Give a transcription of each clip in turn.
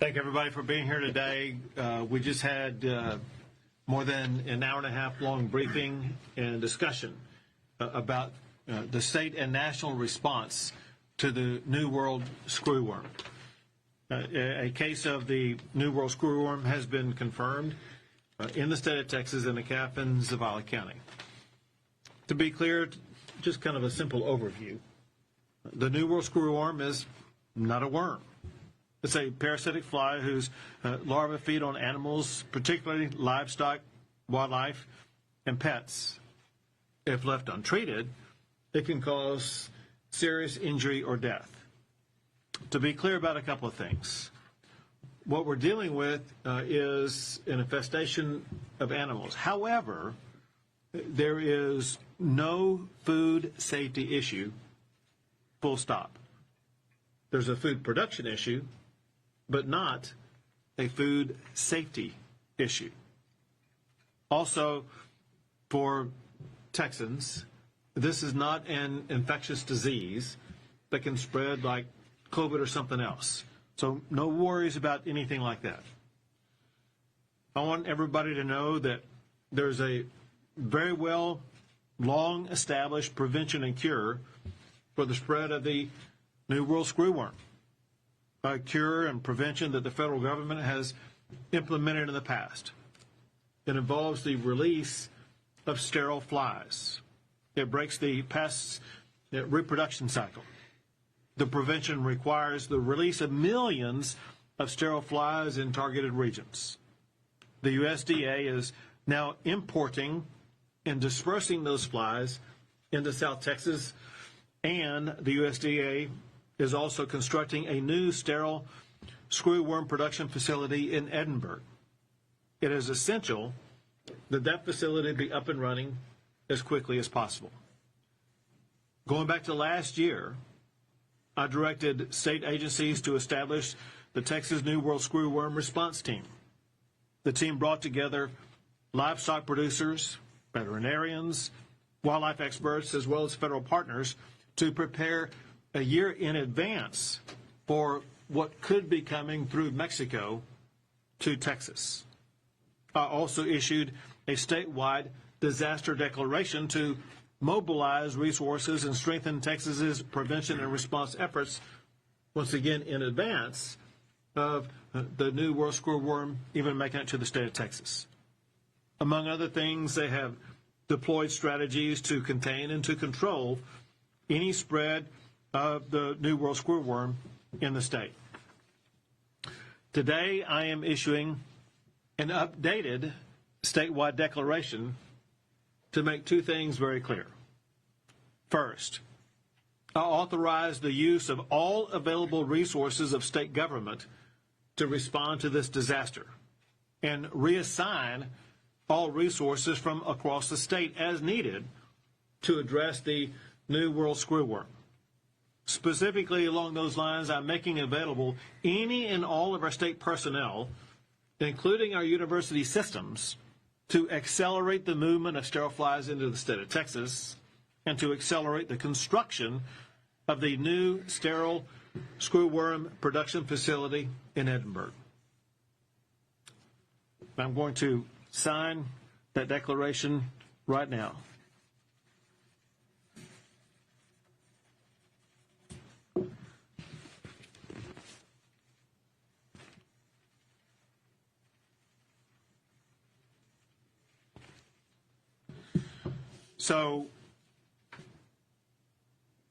Thank everybody for being here today. We just had more than an hour and a half long briefing and discussion about the state and national response to the New World screwworm. A case of the New World screwworm has been confirmed in the state of Texas in a calf in Zavala County. To be clear, just kind of a simple overview. The New World screwworm is not a worm. It's a parasitic fly whose larvae feed on animals, particularly livestock, wildlife, and pets. If left untreated, it can cause serious injury or death. To be clear about a couple of things, what we're dealing with is an infestation of animals. However, there is no food safety issue, full stop. There's a food production issue, but not a food safety issue. Also, for Texans, this is not an infectious disease that can spread like COVID or something else. So no worries about anything like that. I want everybody to know that there's a very well long-established prevention and cure for the spread of the New World screwworm. A cure and prevention that the federal government has implemented in the past. It involves the release of sterile flies. It breaks the pest's reproduction cycle. The prevention requires the release of millions of sterile flies in targeted regions. The USDA is now importing and dispersing those flies into South Texas, and the USDA is also constructing a new sterile screwworm production facility in Edinburgh. It is essential that that facility be up and running as quickly as possible. Going back to last year, I directed state agencies to establish the Texas New World screwworm response team. The team brought together livestock producers, veterinarians, wildlife experts, as well as federal partners to prepare a year in advance for what could be coming through Mexico to Texas. I also issued a statewide disaster declaration to mobilize resources and strengthen Texas's prevention and response efforts, once again in advance of the New World screwworm even making it to the state of Texas. Among other things, they have deployed strategies to contain and to control any spread of the New World screwworm in the state. Today, I am issuing an updated statewide declaration to make two things very clear. First, I authorize the use of all available resources of state government to respond to this disaster and reassign all resources from across the state as needed to address the New World screwworm. Specifically along those lines, I'm making available any and all of our state personnel, including our university systems, to accelerate the movement of sterile flies into the state of Texas and to accelerate the construction of the new sterile screwworm production facility in Edinburgh. I'm going to sign that declaration right now. So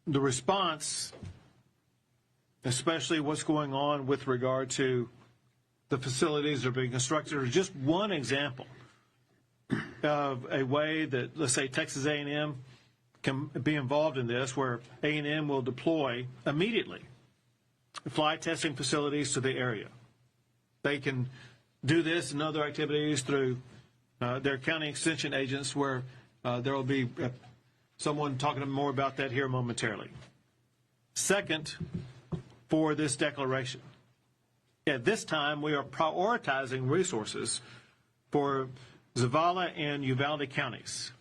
the response, especially what's going on with regard to the facilities that are being constructed, is just one example of a way that, let's say, Texas A&M can be involved in this, where A&M will deploy immediately fly testing facilities to the area. They can do this and other activities through their county extension agents, where there will be someone talking more about that here momentarily. Second, for this declaration, at this time we are prioritizing resources for Zavala and Uvalde counties.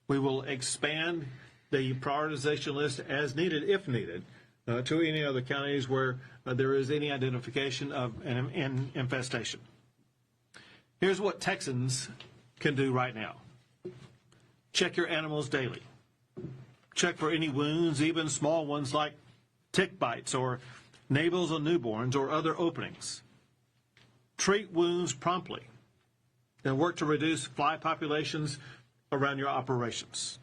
We will expand the prioritization list as needed, if needed, to any other counties where there is any identification of an infestation. Here's what Texans can do right now. Check your animals daily. Check for any wounds, even small ones like tick bites or navels on newborns or other openings. Treat wounds promptly and work to reduce fly populations around your operations.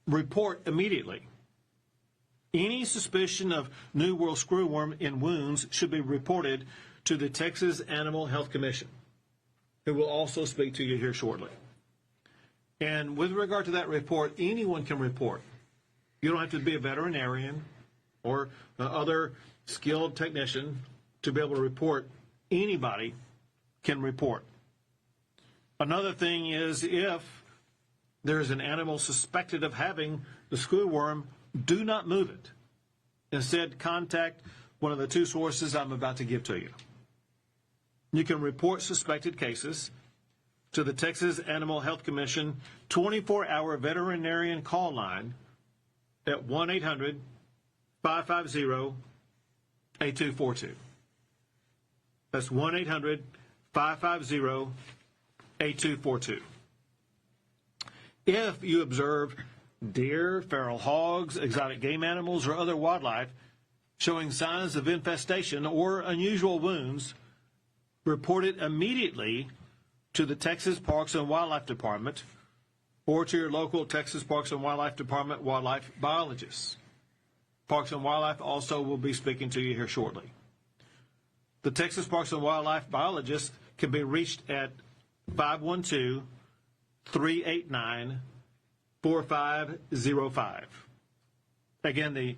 Report immediately. Any suspicion of New World screwworm in wounds should be reported to the Texas Animal Health Commission, who will also speak to you here shortly. And with regard to that report, anyone can report. You don't have to be a veterinarian or other skilled technician to be able to report. Anybody can report. Another thing is, if there is an animal suspected of having the screwworm, do not move it. Instead, contact one of the two sources I'm about to give to you. You can report suspected cases to the Texas Animal Health Commission 24-hour veterinarian call line at 1-800-550-8242. That's 1-800-550-8242. If you observe deer, feral hogs, exotic game animals, or other wildlife showing signs of infestation or unusual wounds, report it immediately to the Texas Parks and Wildlife Department or to your local Texas Parks and Wildlife Department wildlife biologists. Parks and Wildlife also will be speaking to you here shortly. The Texas Parks and Wildlife biologist can be reached at 512-389-4505. Again, the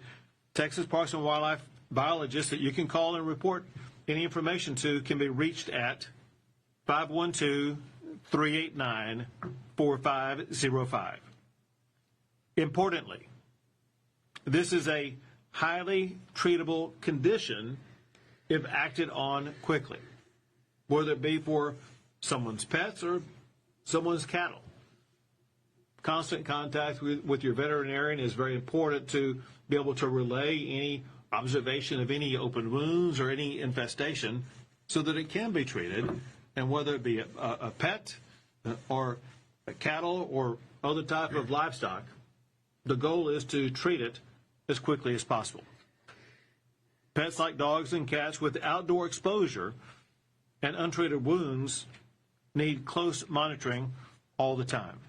Texas Parks and Wildlife biologist that you can call and report any information to can be reached at 512-389-4505. Importantly, this is a highly treatable condition if acted on quickly, whether it be for someone's pets or someone's cattle. Constant contact with your veterinarian is very important to be able to relay any observation of any open wounds or any infestation so that it can be treated, and whether it be a pet or a cattle or other type of livestock, the goal is to treat it as quickly as possible. Pets like dogs and cats with outdoor exposure and untreated wounds need close monitoring all the time.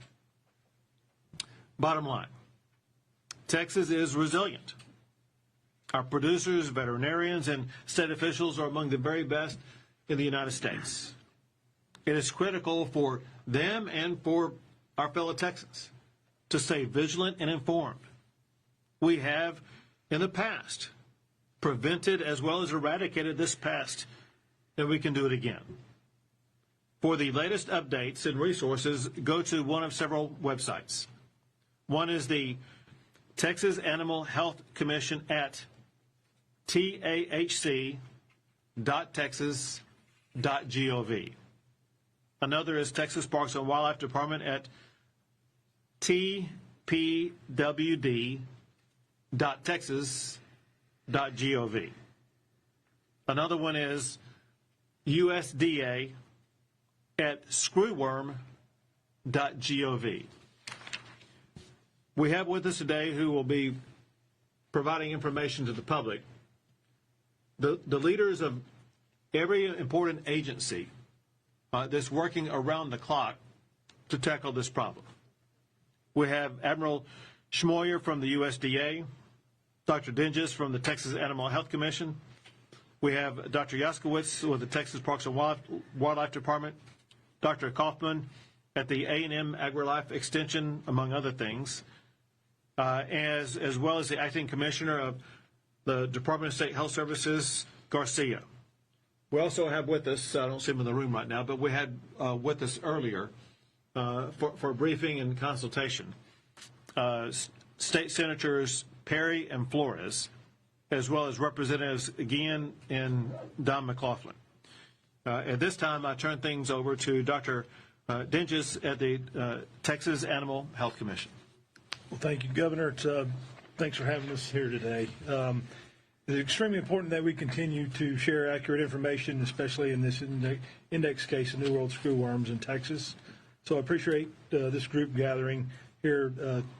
Bottom line, Texas is resilient. Our producers, veterinarians, and state officials are among the very best in the United States. It is critical for them and for our fellow Texans to stay vigilant and informed. We have, in the past, prevented as well as eradicated this pest, and we can do it again. For the latest updates and resources, go to one of several websites. One is the Texas Animal Health Commission at tahc.texas.gov. Another is Texas Parks and Wildlife Department at tpwd.texas.gov. Another one is USDA at screwworm.gov. We have with us today who will be providing information to the public, the leaders of every important agency that's working around the clock to tackle this problem. We have Admiral Schmoyer from the USDA, Dr. Dinges from the Texas Animal Health Commission. We have Dr. Yaskowitz with the Texas Parks and Wildlife Department, Dr. Kaufman at the A&M AgriLife Extension, among other things, as well as the Acting Commissioner of the Department of State Health Services, Garcia. We also have with us, I don't see him in the room right now, but we had with us earlier for briefing and consultation, State Senators Perry and Flores, as well as Representatives Guillen and Don McLaughlin. At this time, I turn things over to Dr. Dinges at the Texas Animal Health Commission. Well, thank you, Governor. It's Thanks for having us here today. It's extremely important that we continue to share accurate information, especially in this index case of New World screwworms in Texas. So I appreciate this group gathering here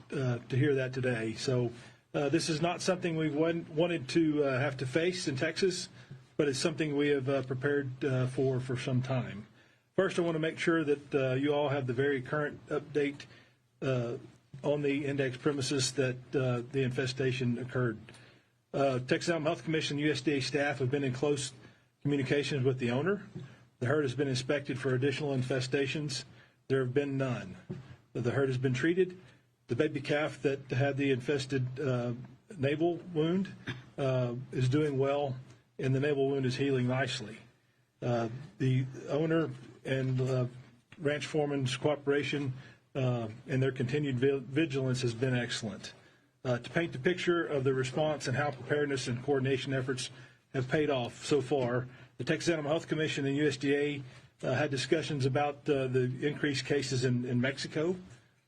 to hear that today. So this is not something we've wanted to have to face in Texas, but it's something we have prepared for some time. First, I want to make sure that you all have the very current update on the index premises that the infestation occurred. Texas Animal Health Commission and USDA staff have been in close communications with the owner. The herd has been inspected for additional infestations. There have been none. The herd has been treated. The baby calf that had the infested navel wound is doing well, and the navel wound is healing nicely. The owner and ranch foreman's cooperation and their continued vigilance has been excellent. To paint the picture of the response and how preparedness and coordination efforts have paid off so far, the Texas Animal Health Commission and USDA had discussions about the increased cases in Mexico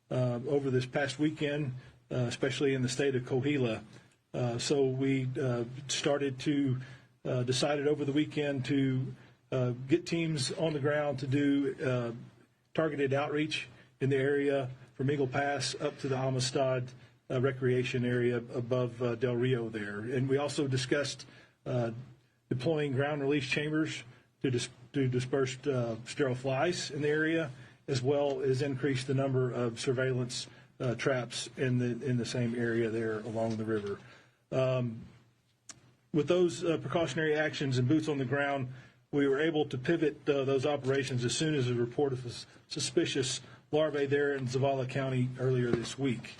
over this past weekend, especially in the state of Coahuila. So we decided over the weekend to get teams on the ground to do targeted outreach in the area from Eagle Pass up to the Amistad recreation area above Del Rio there. And we also discussed deploying ground release chambers to disperse sterile flies in the area, as well as increase the number of surveillance traps in the same area there along the river. With those precautionary actions and boots on the ground, we were able to pivot those operations as soon as a report of a suspicious larvae there in Zavala County earlier this week.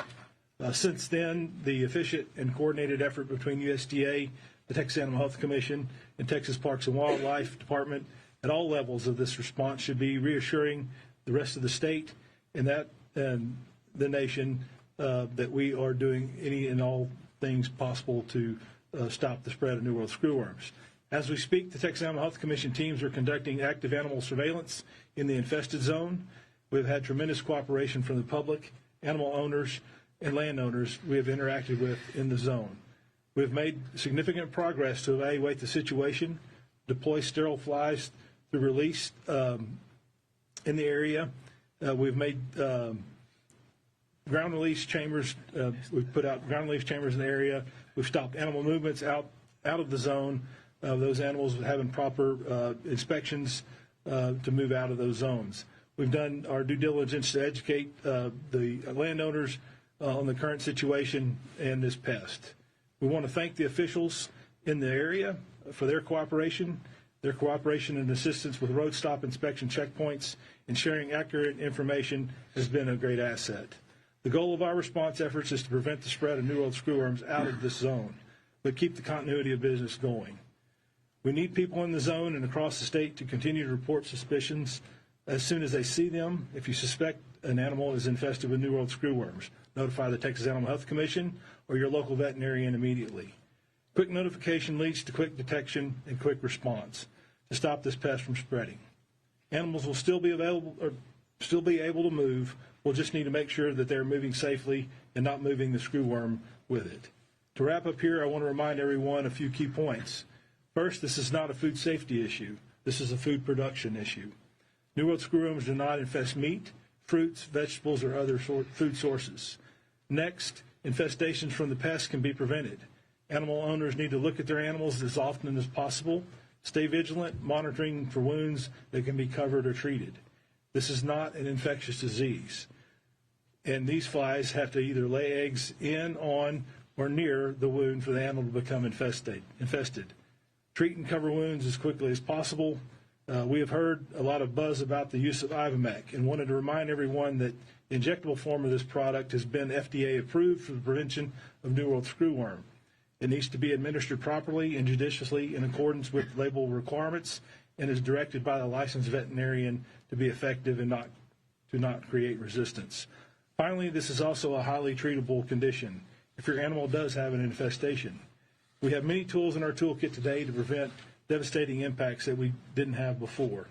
Since then, the efficient and coordinated effort between USDA, the Texas Animal Health Commission, and Texas Parks and Wildlife Department at all levels of this response should be reassuring the rest of the state and the nation that we are doing any and all things possible to stop the spread of New World screwworms. As we speak, the Texas Animal Health Commission teams are conducting active animal surveillance in the infested zone. We've had tremendous cooperation from the public, animal owners, and landowners we have interacted with in the zone. We've made significant progress to evaluate the situation, deploy sterile flies to release in the area. We've made ground release chambers. We've put out ground release chambers in the area. We've stopped animal movements out of the zone. Those animals having proper inspections to move out of those zones. We've done our due diligence to educate the landowners on the current situation and this pest. We want to thank the officials in the area for their cooperation and assistance with road stop inspection checkpoints, and sharing accurate information has been a great asset. The goal of our response efforts is to prevent the spread of New World screwworms out of this zone, but keep the continuity of business going. We need people in the zone and across the state to continue to report suspicions as soon as they see them. If you suspect an animal is infested with New World screwworms, notify the Texas Animal Health Commission or your local veterinarian immediately. Quick notification leads to quick detection and quick response to stop this pest from spreading. Animals will still be able to move. We'll just need to make sure that they're moving safely and not moving the screwworm with it. To wrap up here, I want to remind everyone a few key points. First, this is not a food safety issue. This is a food production issue. New World screwworms do not infest meat, fruits, vegetables, or other food sources. Next, infestations from the pests can be prevented. Animal owners need to look at their animals as often as possible. Stay vigilant, monitoring for wounds that can be covered or treated. This is not an infectious disease. And these flies have to either lay eggs in, on, or near the wound for the animal to become infested. Treat and cover wounds as quickly as possible. We have heard a lot of buzz about the use of Ivomec and wanted to remind everyone that the injectable form of this product has been FDA approved for the prevention of New World screwworm. It needs to be administered properly and judiciously in accordance with label requirements and is directed by the licensed veterinarian to be effective and to not create resistance. Finally, this is also a highly treatable condition if your animal does have an infestation. We have many tools in our toolkit today to prevent devastating impacts that we didn't have before.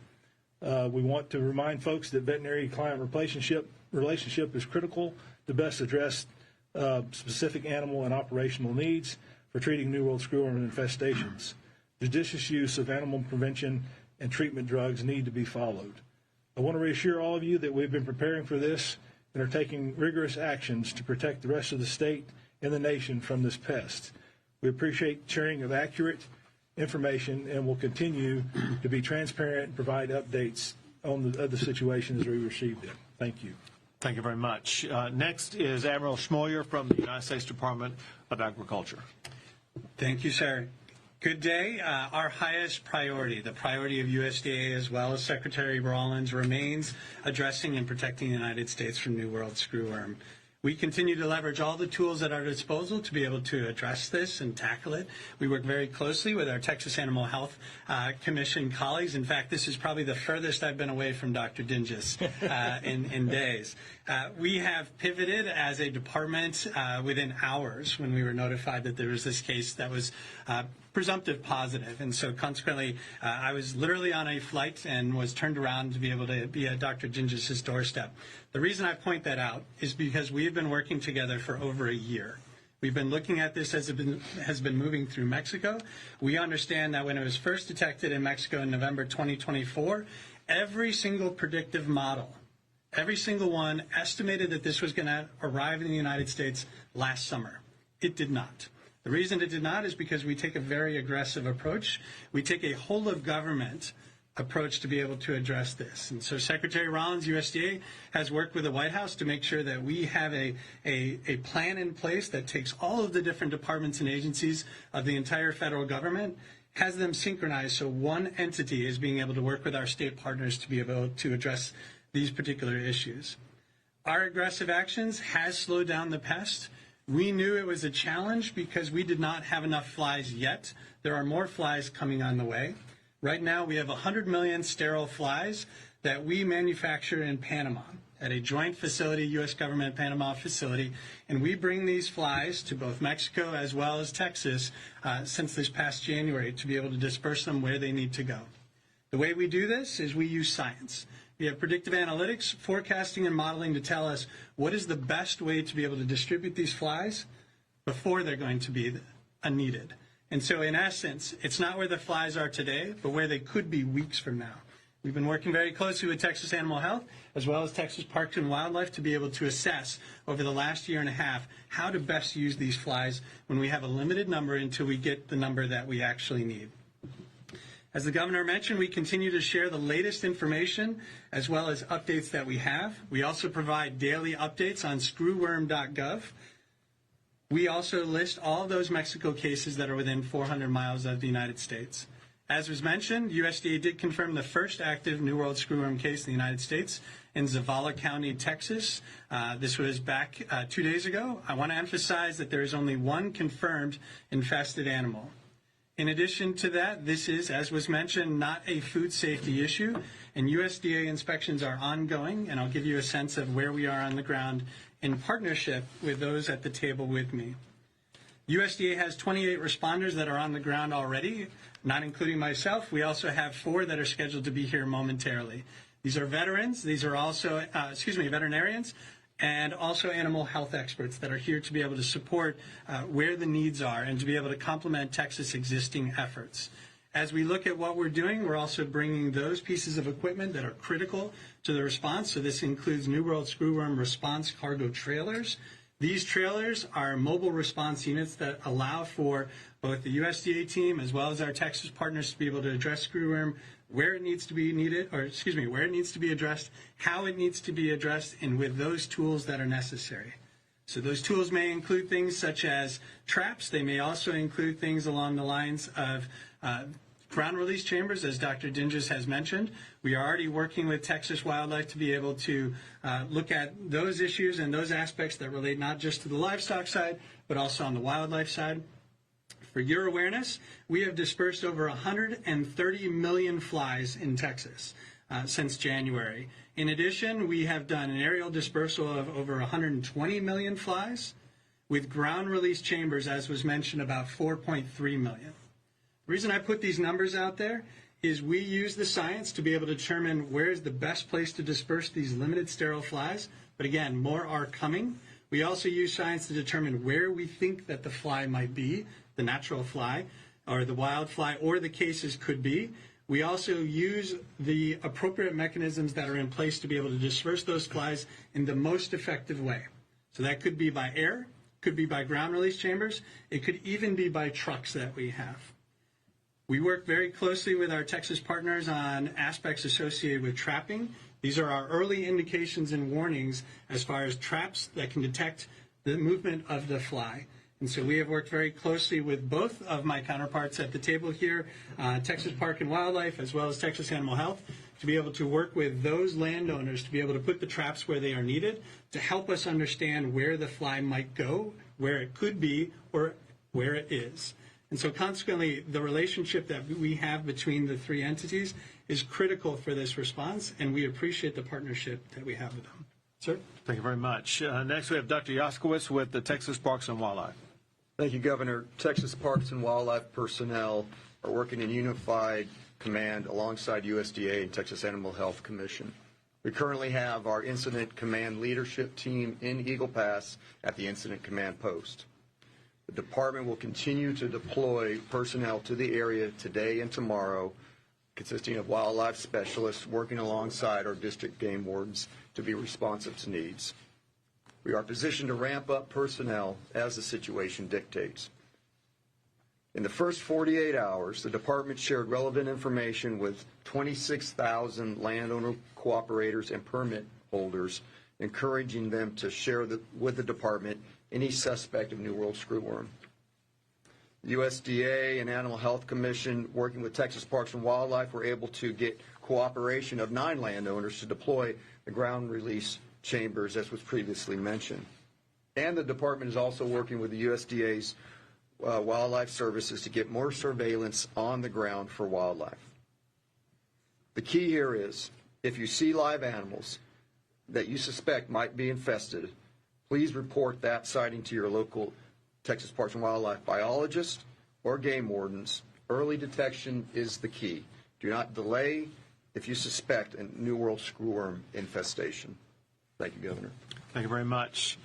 We want to remind folks that veterinary-client relationship is critical to best address specific animal and operational needs for treating New World screwworm infestations. Judicious use of animal prevention and treatment drugs need to be followed. I want to reassure all of you that we've been preparing for this and are taking rigorous actions to protect the rest of the state and the nation from this pest. We appreciate sharing of accurate information and will continue to be transparent and provide updates on the situation as we receive them. Thank you. Thank you very much. Next is Admiral Schmoyer from the United States Department of Agriculture. Thank you, sir. Good day. Our highest priority, the priority of USDA as well as Secretary Rawlins, remains addressing and protecting the United States from New World screwworm. We continue to leverage all the tools at our disposal to be able to address this and tackle it. We work very closely with our Texas Animal Health Commission colleagues. In fact, this is probably the furthest I've been away from Dr. Dinges in days. We have pivoted as a department within hours when we were notified that there was this case that was presumptive positive. And so consequently, I was literally on a flight and was turned around to be able to be at Dr. Dinges' doorstep. The reason I point that out is because we have been working together for over a year. We've been looking at this as it has been moving through Mexico. We understand that when it was first detected in Mexico in November 2024, every single predictive model, every single one estimated that this was going to arrive in the United States last summer. It did not. The reason it did not is because we take a very aggressive approach. We take a whole of government approach to be able to address this. And so Secretary Rawlins, USDA, has worked with the White House to make sure that we have a plan in place that takes all of the different departments and agencies of the entire federal government, has them synchronized so one entity is being able to work with our state partners to be able to address these particular issues. Our aggressive actions has slowed down the pest. We knew it was a challenge because we did not have enough flies yet. There are more flies coming on the way. Right now, we have 100 million sterile flies that we manufacture in Panama at a joint facility, U.S. government Panama facility, and we bring these flies to both Mexico as well as Texas since this past January to be able to disperse them where they need to go. The way we do this is we use science. We have predictive analytics, forecasting, and modeling to tell us what is the best way to be able to distribute these flies before they're going to be needed. And so in essence, it's not where the flies are today, but where they could be weeks from now. We've been working very closely with Texas Animal Health as well as Texas Parks and Wildlife to be able to assess over the last year and a half how to best use these flies when we have a limited number until we get the number that we actually need. As the governor mentioned, we continue to share the latest information as well as updates that we have. We also provide daily updates on screwworm.gov. We also list all those Mexico cases that are within 400 miles of the United States. As was mentioned, USDA did confirm the first active New World screwworm case in the United States in Zavala County, Texas. This was back 2 days ago. I want to emphasize that there is only one confirmed infested animal. In addition to that, this is, as was mentioned, not a food safety issue, and USDA inspections are ongoing, and I'll give you a sense of where we are on the ground in partnership with those at the table with me. USDA has 28 responders that are on the ground already, not including myself. We also have 4 that are scheduled to be here momentarily. These are veterans. These are also, veterinarians, and also animal health experts that are here to be able to support where the needs are and to be able to complement Texas' existing efforts. As we look at what we're doing, we're also bringing those pieces of equipment that are critical to the response. So this includes New World screwworm response cargo trailers. These trailers are mobile response units that allow for both the USDA team as well as our Texas partners to be able to address screwworm where it needs to be where it needs to be addressed, how it needs to be addressed, and with those tools that are necessary. So those tools may include things such as traps. They may also include things along the lines of ground release chambers, as Dr. Dinges has mentioned. We are already working with Texas Wildlife to be able to look at those issues and those aspects that relate not just to the livestock side, but also on the wildlife side. For your awareness, we have dispersed over 130 million flies in Texas since January. In addition, we have done an aerial dispersal of over 120 million flies, with ground release chambers, as was mentioned, about 4.3 million. The reason I put these numbers out there is we use the science to be able to determine where is the best place to disperse these limited sterile flies. But again, more are coming. We also use science to determine where we think that the fly might be, the natural fly, or the wild fly, or the cases could be. We also use the appropriate mechanisms that are in place to be able to disperse those flies in the most effective way. So that could be by air, could be by ground release chambers, it could even be by trucks that we have. We work very closely with our Texas partners on aspects associated with trapping. These are our early indications and warnings as far as traps that can detect the movement of the fly. And so we have worked very closely with both of my counterparts at the table here, Texas Park and Wildlife, as well as Texas Animal Health, to be able to work with those landowners to be able to put the traps where they are needed to help us understand where the fly might go, where it could be, or where it is. And so consequently, the relationship that we have between the three entities is critical for this response, and we appreciate the partnership that we have with them. Sir? Thank you very much. Next, we have Dr. Yaskowitz with the Texas Parks and Wildlife. Thank you, Governor. Texas Parks and Wildlife personnel are working in unified command alongside USDA and Texas Animal Health Commission. We currently have our Incident Command Leadership Team in Eagle Pass at the Incident Command Post. The department will continue to deploy personnel to the area today and tomorrow, consisting of wildlife specialists working alongside our district game wardens to be responsive to needs. We are positioned to ramp up personnel as the situation dictates. In the first 48 hours, the department shared relevant information with 26,000 landowner cooperators and permit holders, encouraging them to share with the department any suspect of New World screwworm. The USDA and Animal Health Commission, working with Texas Parks and Wildlife, were able to get cooperation of 9 landowners to deploy the ground release chambers, as was previously mentioned. And the department is also working with the USDA's wildlife services to get more surveillance on the ground for wildlife. The key here is, if you see live animals that you suspect might be infested, please report that sighting to your local Texas Parks and Wildlife biologist or game wardens. Early detection is the key. Do not delay if you suspect a New World screwworm infestation. Thank you, Governor. Thank you very much.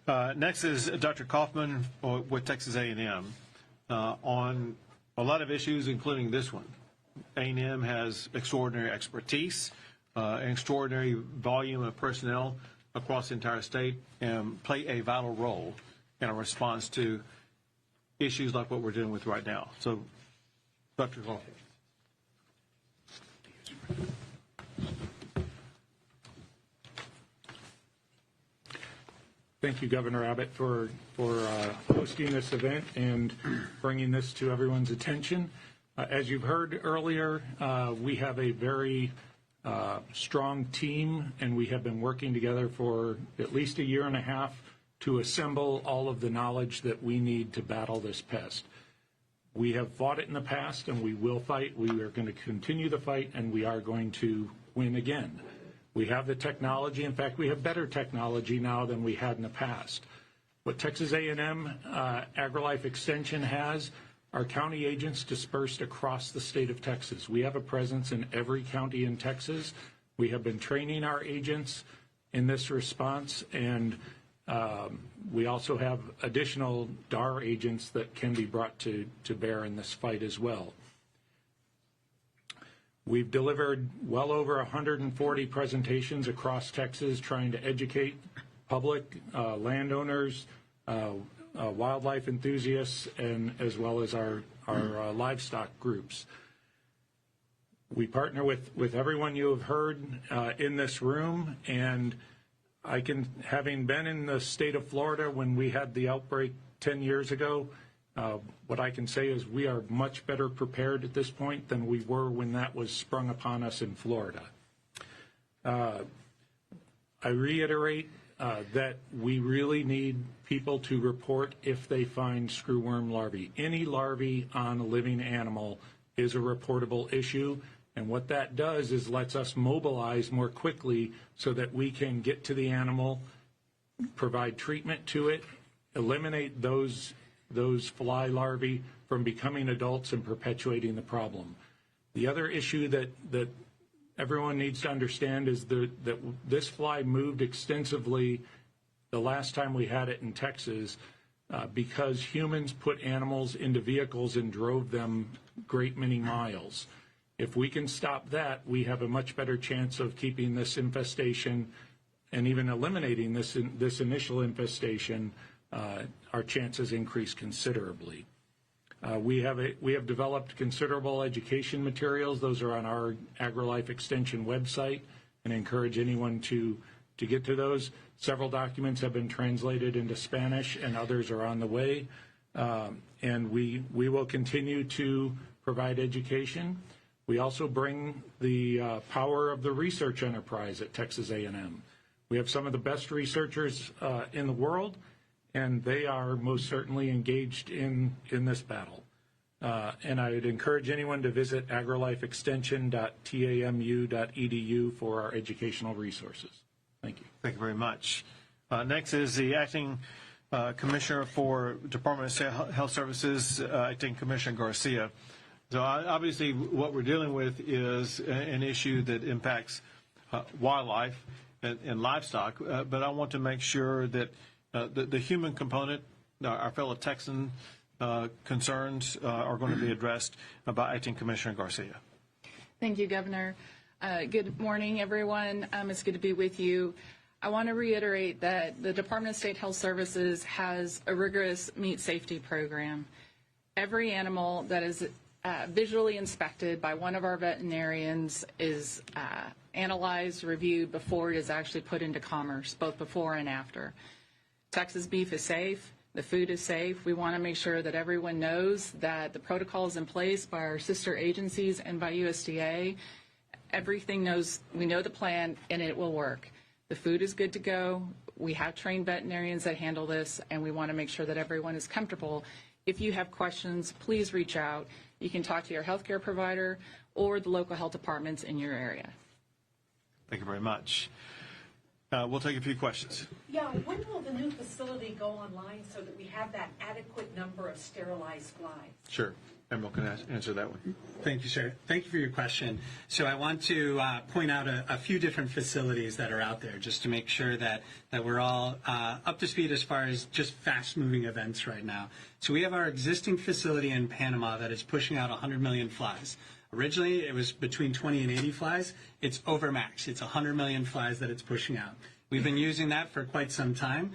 Next is Dr. Kaufman with Texas A&M on a lot of issues, including this one. A&M has extraordinary expertise, an extraordinary volume of personnel across the entire state, and play a vital role in a response to issues like what we're dealing with right now. So, Dr. Kaufman. Thank you, Governor Abbott, for hosting this event and bringing this to everyone's attention. As you've heard earlier, we have a very strong team, and we have been working together for at least a year and a half to assemble all of the knowledge that we need to battle this pest. We have fought it in the past, and we will fight. We are going to continue the fight, and we are going to win again. We have the technology. In fact, we have better technology now than we had in the past. What Texas A&M AgriLife Extension has are county agents dispersed across the state of Texas. We have a presence in every county in Texas. We have been training our agents in this response, and we also have additional DAR agents that can be brought to bear in this fight as well. We've delivered well over 140 presentations across Texas trying to educate public, landowners, wildlife enthusiasts, and as well as our livestock groups. We partner with everyone you have heard in this room, and having been in the state of Florida when we had the outbreak 10 years ago, what I can say is we are much better prepared at this point than we were when that was sprung upon us in Florida. I reiterate that we really need people to report if they find screwworm larvae. Any larvae on a living animal is a reportable issue, and what that does is lets us mobilize more quickly so that we can get to the animal, provide treatment to it, eliminate those fly larvae from becoming adults and perpetuating the problem. The other issue that everyone needs to understand is that this fly moved extensively The last time we had it in Texas, because humans put animals into vehicles and drove them great many miles. If we can stop that, we have a much better chance of keeping this infestation and even eliminating this initial infestation. Our chances increase considerably. We have developed considerable education materials. Those are on our AgriLife Extension website, and encourage anyone to get to those. Several documents have been translated into Spanish, and others are on the way. And we will continue to provide education. We also bring the power of the research enterprise at Texas A&M. We have some of the best researchers in the world, and they are most certainly engaged in this battle. And I would encourage anyone to visit agrilifeextension.tamu.edu for our educational resources. Thank you. Thank you very much. Next is the Acting Commissioner for Department of Health Services, Acting Commissioner Garcia. So obviously what we're dealing with is an issue that impacts wildlife and livestock, but I want to make sure that the human component, our fellow Texan concerns are going to be addressed by Acting Commissioner Garcia. Thank you, Governor. Good morning, everyone. It's good to be with you. I want to reiterate that the Department of State Health Services has a rigorous meat safety program. Every animal that is visually inspected by one of our veterinarians is analyzed, reviewed before it is actually put into commerce, both before and after. Texas beef is safe. The food is safe. We want to make sure that everyone knows that the protocol is in place by our sister agencies and by USDA. Everything knows, we know the plan, and it will work. The food is good to go. We have trained veterinarians that handle this, and we want to make sure that everyone is comfortable. If you have questions, please reach out. You can talk to your healthcare provider or the local health departments in your area. Thank you very much. We'll take a few questions. Yeah, when will the new facility go online so that we have that adequate number of sterilized flies? Sure. Emerald can answer that one. Thank you, sir. Thank you for your question. So I want to point out a few different facilities that are out there just to make sure that we're all up to speed as far as just fast-moving events right now. So we have our existing facility in Panama that is pushing out 100 million flies. Originally, it was between 20 and 80 flies. It's over max. It's 100 million flies that it's pushing out. We've been using that for quite some time.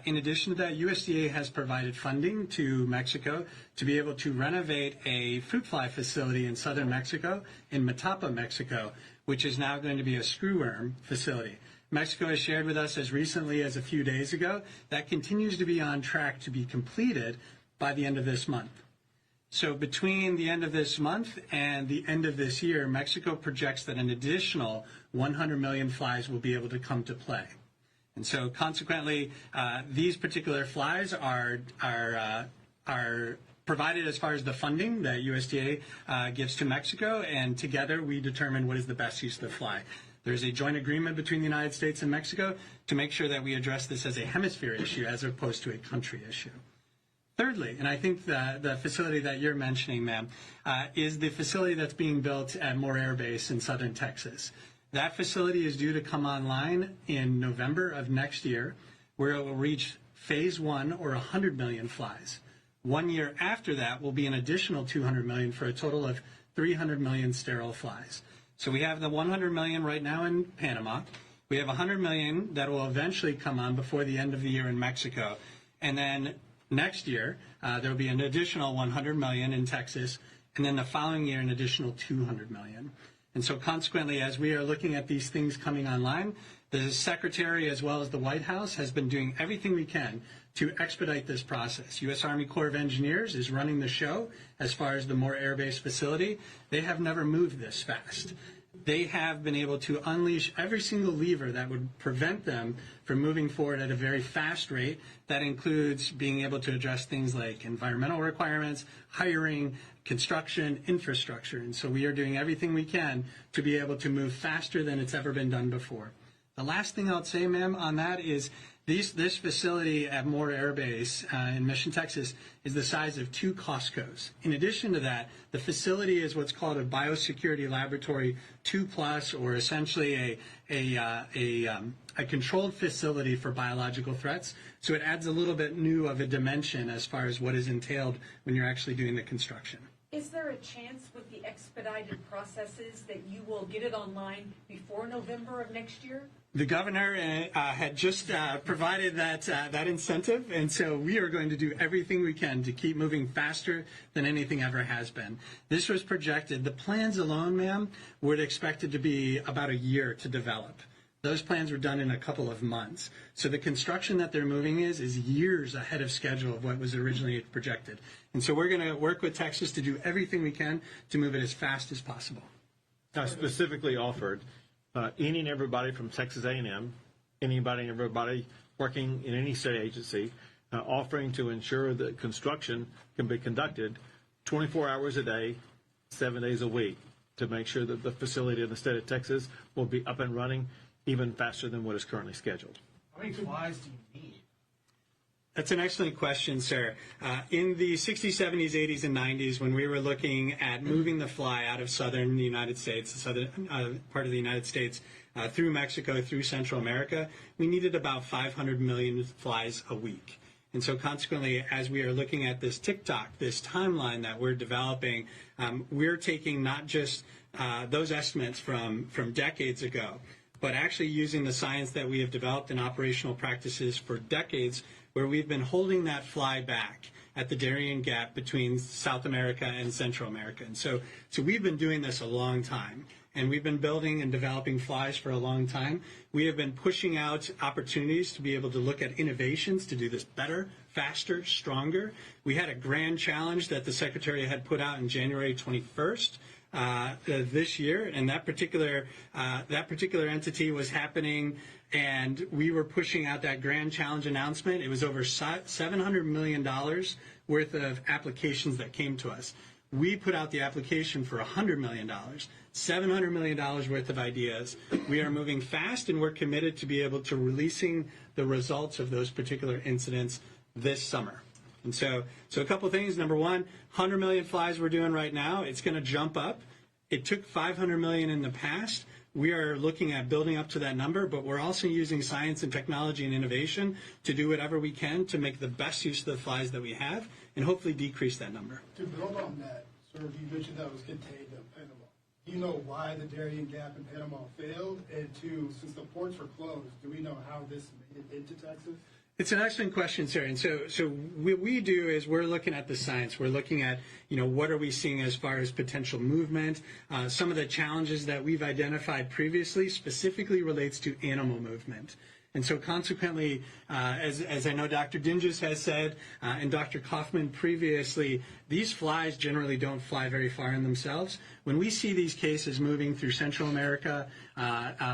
In addition to that, USDA has provided funding to Mexico to be able to renovate a fruit fly facility in southern Mexico, in Matapa, Mexico, which is now going to be a screwworm facility. Mexico has shared with us as recently as a few days ago that continues to be on track to be completed by the end of this month. So between the end of this month and the end of this year, Mexico projects that an additional 100 million flies will be able to come to play. And so consequently, these particular flies are provided as far as the funding that USDA gives to Mexico, and together we determine what is the best use of the fly. There's a joint agreement between the United States and Mexico to make sure that we address this as a hemisphere issue as opposed to a country issue. Thirdly, and I think the facility that you're mentioning, ma'am, is the facility that's being built at Moore Air Base in southern Texas. That facility is due to come online in November of next year, where it will reach phase 1, or 100 million flies. 1 year after that will be an additional 200 million for a total of 300 million sterile flies. So we have the 100 million right now in Panama. We have 100 million that will eventually come on before the end of the year in Mexico. And then next year, there will be an additional 100 million in Texas, and then the following year, an additional 200 million. And so consequently, as we are looking at these things coming online, the Secretary as well as the White House has been doing everything we can to expedite this process. U.S. Army Corps of Engineers is running the show as far as the Moore Air Base facility. They have never moved this fast. They have been able to unleash every single lever that would prevent them from moving forward at a very fast rate. That includes being able to address things like environmental requirements, hiring, construction, infrastructure. And so we are doing everything we can to be able to move faster than it's ever been done before. The last thing I'll say, ma'am, on that is This facility at Moore Air Base in Mission, Texas, is the size of 2 Costco's. In addition to that, the facility is what's called a biosecurity laboratory 2+, or essentially a controlled facility for biological threats. So it adds a little bit new of a dimension as far as what is entailed when you're actually doing the construction. Is there a chance with the expedited processes that you will get it online before November of next year? The governor had just provided that incentive, and so we are going to do everything we can to keep moving faster than anything ever has been. This was projected. The plans alone, ma'am, were expected to be about a year to develop. Those plans were done in a couple of months. So the construction that they're moving is years ahead of schedule of what was originally projected. And so we're going to work with Texas to do everything we can to move it as fast as possible. I specifically offered any and everybody from Texas A&M, anybody and everybody working in any state agency, offering to ensure that construction can be conducted 24 hours a day, 7 days a week, to make sure that the facility in the state of Texas will be up and running even faster than what is currently scheduled. How many flies do you need? That's an excellent question, sir. In the 60s, 70s, 80s, and 90s, when we were looking at moving the fly out of southern United States, the southern part of the United States, through Mexico, through Central America, we needed about 500 million flies a week. And so consequently, as we are looking at this TikTok, this timeline that we're developing, we're taking not just those estimates from decades ago, but actually using the science that we have developed in operational practices for decades, where we've been holding that fly back at the Darien Gap between South America and Central America. And so we've been doing this a long time, and we've been building and developing flies for a long time. We have been pushing out opportunities to be able to look at innovations to do this better, faster, stronger. We had a grand challenge that the Secretary had put out in January 21st. This year, and that particular entity was happening, and we were pushing out that grand challenge announcement. It was over $700 million worth of applications that came to us. We put out the application for $100 million, $700 million worth of ideas. We are moving fast, and we're committed to be able to releasing the results of those particular incidents this summer. And so a couple things. Number one, 100 million flies we're doing right now. It's going to jump up. It took 500 million in the past. We are looking at building up to that number, but we're also using science and technology and innovation to do whatever we can to make the best use of the flies that we have and hopefully decrease that number. To build on that, sir, you mentioned that was contained in Panama. Do you know why the Darien Gap in Panama failed? And two, since the ports were closed, do we know how this made it into Texas? It's an excellent question, sir. And so what we do is we're looking at the science. We're looking at, what are we seeing as far as potential movement. Some of the challenges that we've identified previously specifically relates to animal movement. And so consequently, as I know Dr. Dinges has said, and Dr. Kaufman previously, these flies generally don't fly very far in themselves. When we see these cases moving through Central America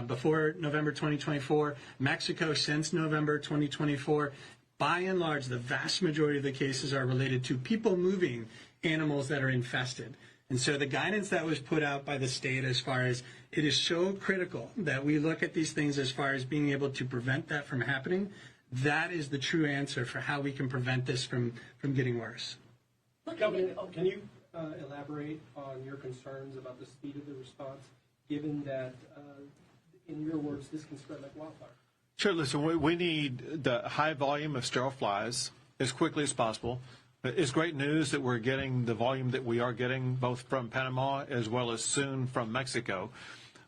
before November 2024, Mexico since November 2024, by and large, the vast majority of the cases are related to people moving animals that are infested. And so the guidance that was put out by the state as far as it is so critical that we look at these things as far as being able to prevent that from happening, that is the true answer for how we can prevent this from getting worse. Governor, can you elaborate on your concerns about the speed of the response, given that, in your words, this can spread like wildfire? Sure. Listen, we need the high volume of sterile flies as quickly as possible. It's great news that we're getting the volume that we are getting both from Panama as well as soon from Mexico.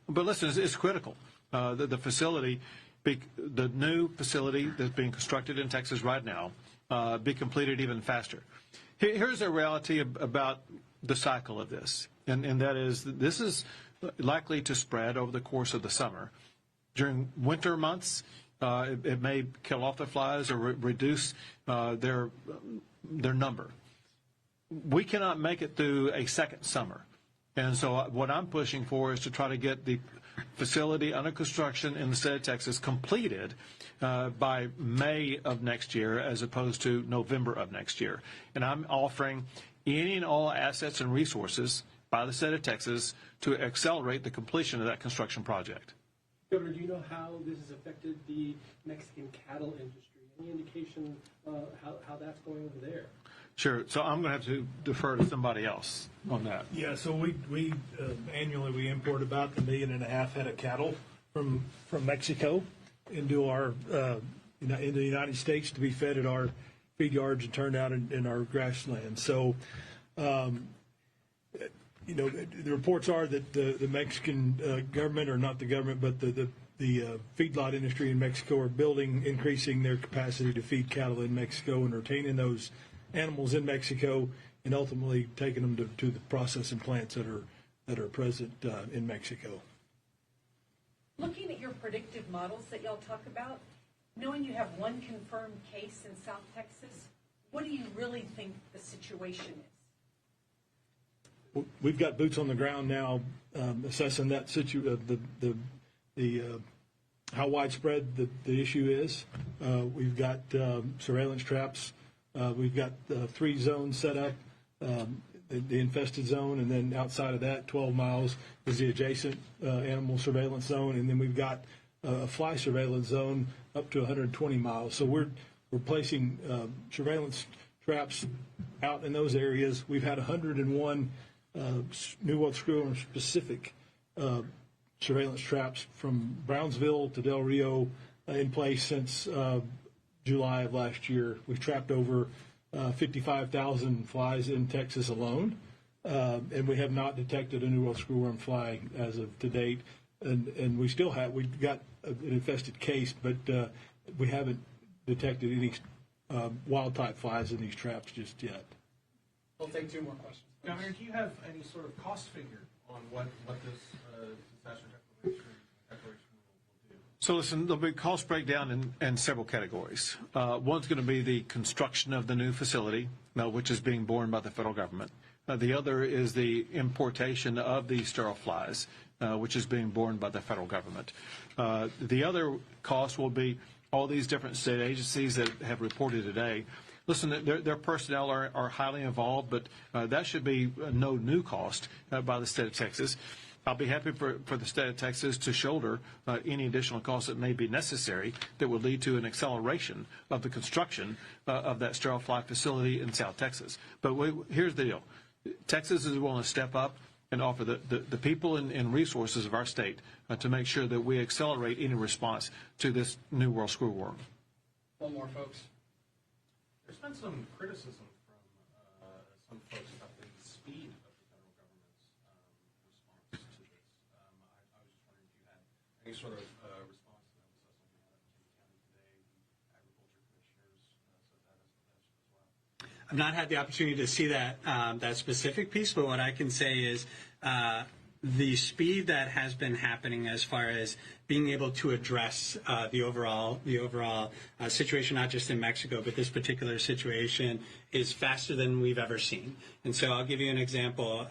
But listen, it's critical. The facility, the new facility that's being constructed in Texas right now, be completed even faster. Here's a reality about the cycle of this, and that is this is likely to spread over the course of the summer. During winter months, it may kill off the flies or reduce their number. We cannot make it through a second summer. And so what I'm pushing for is to try to get the facility under construction in the state of Texas completed by May of next year as opposed to November of next year. And I'm offering any and all assets and resources by the state of Texas to accelerate the completion of that construction project. Governor, do you know how this has affected the Mexican cattle industry? Any indication how that's going over there? Sure. So I'm going to have to defer to somebody else on that. Yeah, so we annually we import about 1.5 million head of cattle from Mexico into our into the United States to be fed at our feed yards and turned out in our grasslands. So, the reports are that the Mexican government, or not the government, but the feedlot industry in Mexico are increasing their capacity to feed cattle in Mexico and retaining those animals in Mexico and ultimately taking them to the processing plants that are present in Mexico. Looking at your predictive models that y'all talk about, knowing you have one confirmed case in South Texas, what do you really think the situation is? We've got boots on the ground now, assessing that how widespread the issue is. We've got surveillance traps. We've got 3 zones set up, the infested zone, and then outside of that, 12 miles is the adjacent animal surveillance zone, and then we've got a fly surveillance zone up to 120 miles. So we're placing surveillance traps out in those areas. We've had 101 New World screwworm specific surveillance traps from Brownsville to Del Rio in place since July of last year. We've trapped over 55,000 flies in Texas alone, and we have not detected a New World screwworm fly as of to date. And we've got an infested case, but we haven't detected any wild type flies in these traps just yet. We'll take 2 more questions. Governor, do you have any sort of cost figure on what this disaster declaration will do? So listen, there'll be cost breakdown in several categories. One's going to be the construction of the new facility, which is being borne by the federal government. The other is the importation of these sterile flies, which is being borne by the federal government. The other cost will be all these different state agencies that have reported today. Listen, their personnel are highly involved, but that should be no new cost by the state of Texas. I'll be happy for the state of Texas to shoulder any additional costs that may be necessary that would lead to an acceleration of the construction of that sterile fly facility in South Texas. But here's the deal. Texas is willing to step up and offer the people and resources of our state to make sure that we accelerate any response to this New World screwworm. 1 more, folks. There's been some criticism from some folks about the speed of the federal government's response to this. I was just wondering if you had any sort of response to that. Was that something that came today? The agriculture commissioners said that as well. I've not had the opportunity to see that specific piece, but what I can say is the speed that has been happening as far as being able to address the overall situation, not just in Mexico, but this particular situation is faster than we've ever seen. And so I'll give you an example.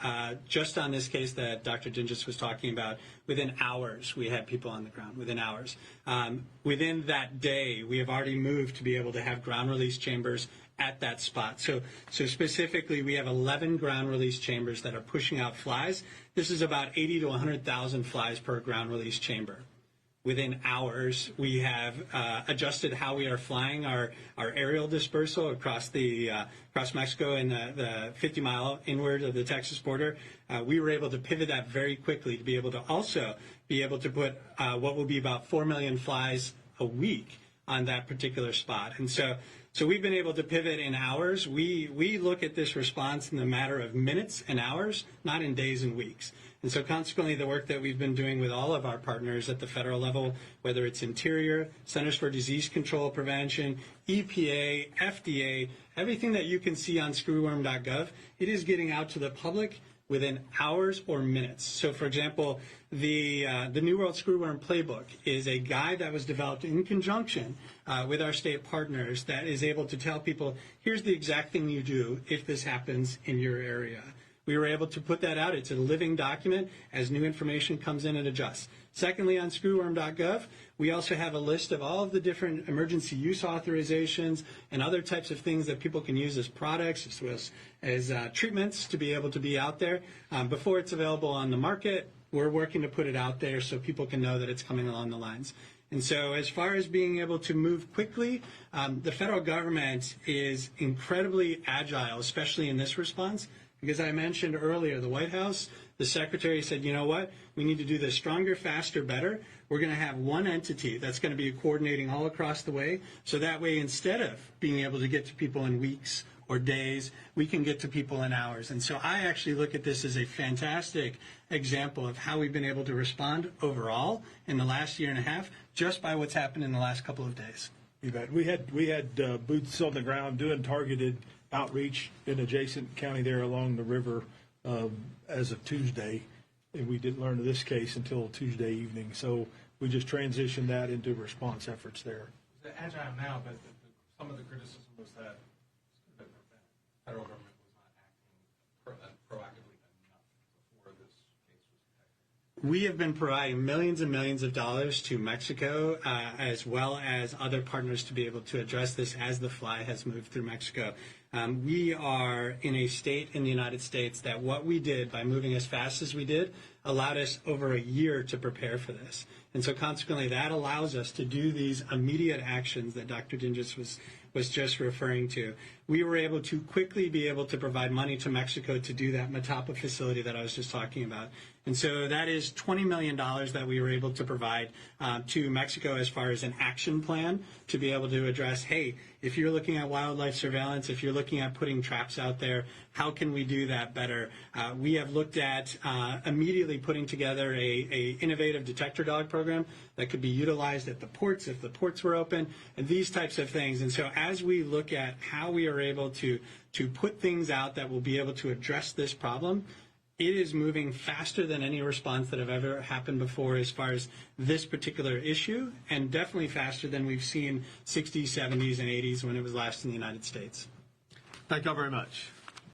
Just on this case that Dr. Dinges was talking about, within hours, we had people on the ground, within hours. Within that day, we have already moved to be able to have ground release chambers at that spot. So specifically, we have 11 ground release chambers that are pushing out flies. This is about 80 to 100,000 flies per ground release chamber. Within hours, we have adjusted how we are flying our aerial dispersal across Mexico and the 50-mile inward of the Texas border. We were able to pivot that very quickly to be able to also be able to put what will be about 4 million flies a week on that particular spot. And so we've been able to pivot in hours. We look at this response in the matter of minutes and hours, not in days and weeks. And so consequently, the work that we've been doing with all of our partners at the federal level, whether it's Interior, Centers for Disease Control Prevention, EPA, FDA, everything that you can see on screwworm.gov, it is getting out to the public within hours or minutes. So, for example, the New World Screwworm Playbook is a guide that was developed in conjunction with our state partners that is able to tell people, here's the exact thing you do if this happens in your area. We were able to put that out. It's a living document as new information comes in and adjusts. Secondly, on screwworm.gov, we also have a list of all of the different emergency use authorizations and other types of things that people can use as products, as treatments to be able to be out there. Before it's available on the market, we're working to put it out there so people can know that it's coming along the lines. And so as far as being able to move quickly, the federal government is incredibly agile, especially in this response, because I mentioned earlier, the White House, the secretary said, you know what, we need to do this stronger, faster, better. We're going to have one entity that's going to be coordinating all across the way. So that way, instead of being able to get to people in weeks or days, we can get to people in hours. And so I actually look at this as a fantastic example of how we've been able to respond overall in the last year and a half, just by what's happened in the last couple of days. You bet. We had boots on the ground doing targeted outreach in adjacent county there along the river as of Tuesday, and we didn't learn of this case until Tuesday evening. So we just transitioned that into response efforts there. It's agile now, but some of the criticism was that the federal government was not acting proactively enough before this case was detected. We have been providing millions and millions of dollars to Mexico, as well as other partners, to be able to address this as the fly has moved through Mexico. We are in a state in the United States that what we did by moving as fast as we did allowed us over a year to prepare for this. And so consequently, that allows us to do these immediate actions that Dr. Dinges was just referring to. We were able to quickly be able to provide money to Mexico to do that Matapa facility that I was just talking about. And so that is $20 million that we were able to provide to Mexico as far as an action plan to be able to address, hey, if you're looking at wildlife surveillance, if you're looking at putting traps out there, how can we do that better? We have looked at immediately putting together a innovative detector dog program that could be utilized at the ports if the ports were open, and these types of things. And so as we look at how we are able to put things out that will be able to address this problem, it is moving faster than any response that have ever happened before as far as this particular issue, and definitely faster than we've seen 60s, 70s, and 80s when it was last in the United States. Thank you all very much.